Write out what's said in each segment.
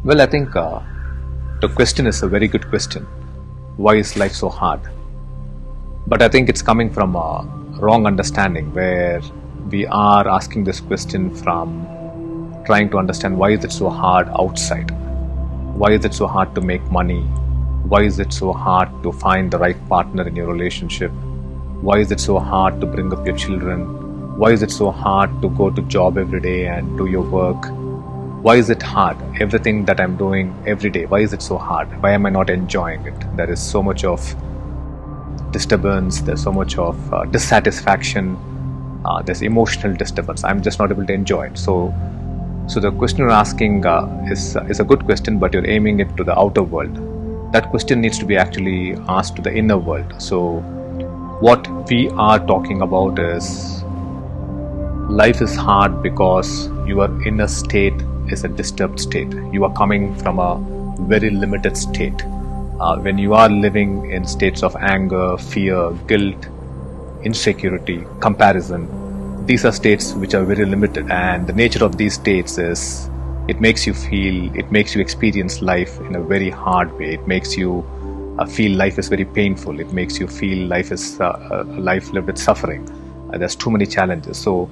Well, I think the question is a very good question. Why is life so hard? But I think it's coming from a wrong understanding where we are asking this question from trying to understand why is it so hard outside? Why is it so hard to make money? Why is it so hard to find the right partner in your relationship? Why is it so hard to bring up your children? Why is it so hard to go to job every day and do your work? Why is it hard? Everything that I'm doing every day, why is it so hard? Why am I not enjoying it? There is so much of disturbance, there's so much of dissatisfaction, there's emotional disturbance. I'm just not able to enjoy it. So the question you're asking is a good question, but you're aiming it to the outer world. That question needs to be actually asked to the inner world. So what we are talking about is life is hard because your inner state is a disturbed state. You are coming from a very limited state. When you are living in states of anger, fear, guilt, insecurity, comparison, these are states which are very limited, and the nature of these states is it makes you experience life in a very hard way. It makes you feel life is very painful. It makes you feel life is a life lived with suffering. There's too many challenges. So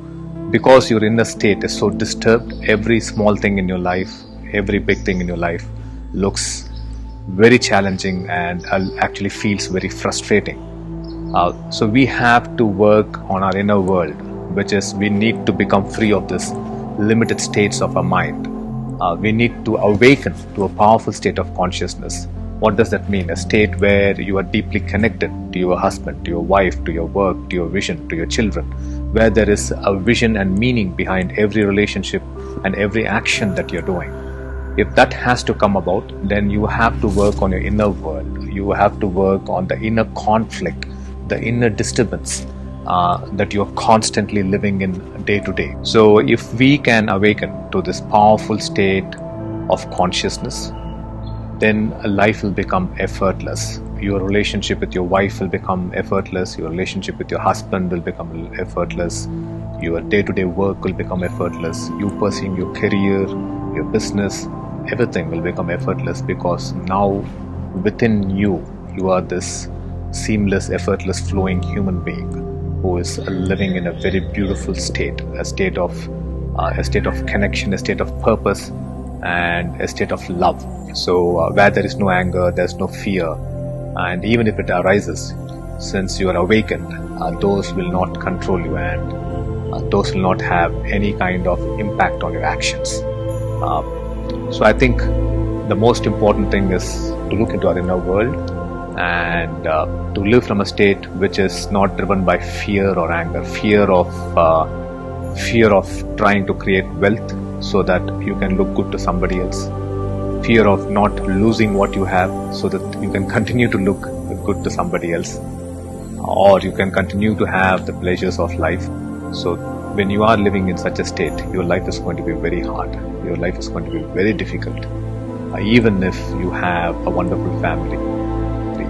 because your inner state is so disturbed, every small thing in your life, every big thing in your life looks very challenging and actually feels very frustrating. So we have to work on our inner world, which is we need to become free of this limited states of our mind. We need to awaken to a powerful state of consciousness. What does that mean? A state where you are deeply connected to your husband, to your wife, to your work, to your vision, to your children, where there is a vision and meaning behind every relationship and every action that you're doing. If that has to come about, then you have to work on your inner world. You have to work on the inner conflict, the inner disturbance that you're constantly living in day to day. So if we can awaken to this powerful state of consciousness, then life will become effortless. Your relationship with your wife will become effortless. Your relationship with your husband will become effortless. Your day-to-day work will become effortless. You pursuing your career, your business, everything will become effortless, because now within you, you are this seamless, effortless, flowing human being who is living in a very beautiful state, a state of connection, a state of purpose, and a state of love. So where there is no anger, there's no fear, and even if it arises, since you are awakened, those will not control you, and those will not have any kind of impact on your actions. So I think the most important thing is to look into our inner world and to live from a state which is not driven by fear or anger, fear of trying to create wealth so that you can look good to somebody else, fear of not losing what you have so that you can continue to look good to somebody else, or you can continue to have the pleasures of life. So when you are living in such a state, your life is going to be very hard. Your life is going to be very difficult. Even if you have a wonderful family,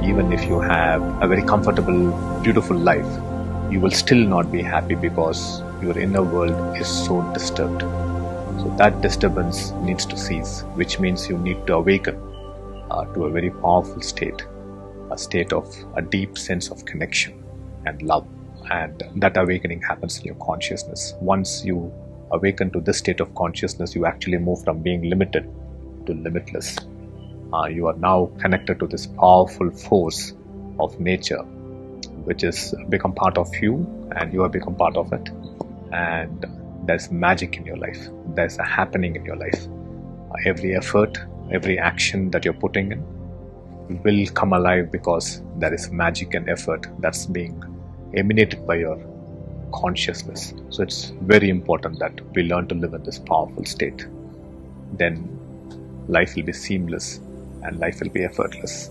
even if you have a very comfortable, beautiful life, you will still not be happy because your inner world is so disturbed. So that disturbance needs to cease, which means you need to awaken to a very powerful state, a state of a deep sense of connection and love. And that awakening happens in your consciousness. Once you awaken to this state of consciousness, you actually move from being limited to limitless. You are now connected to this powerful force of nature, which has become part of you, and you have become part of it. And there's magic in your life. There's a happening in your life. Every effort, every action that you're putting in will come alive because there is magic and effort that's being emanated by your consciousness. So it's very important that we learn to live in this powerful state. Then life will be seamless and life will be effortless.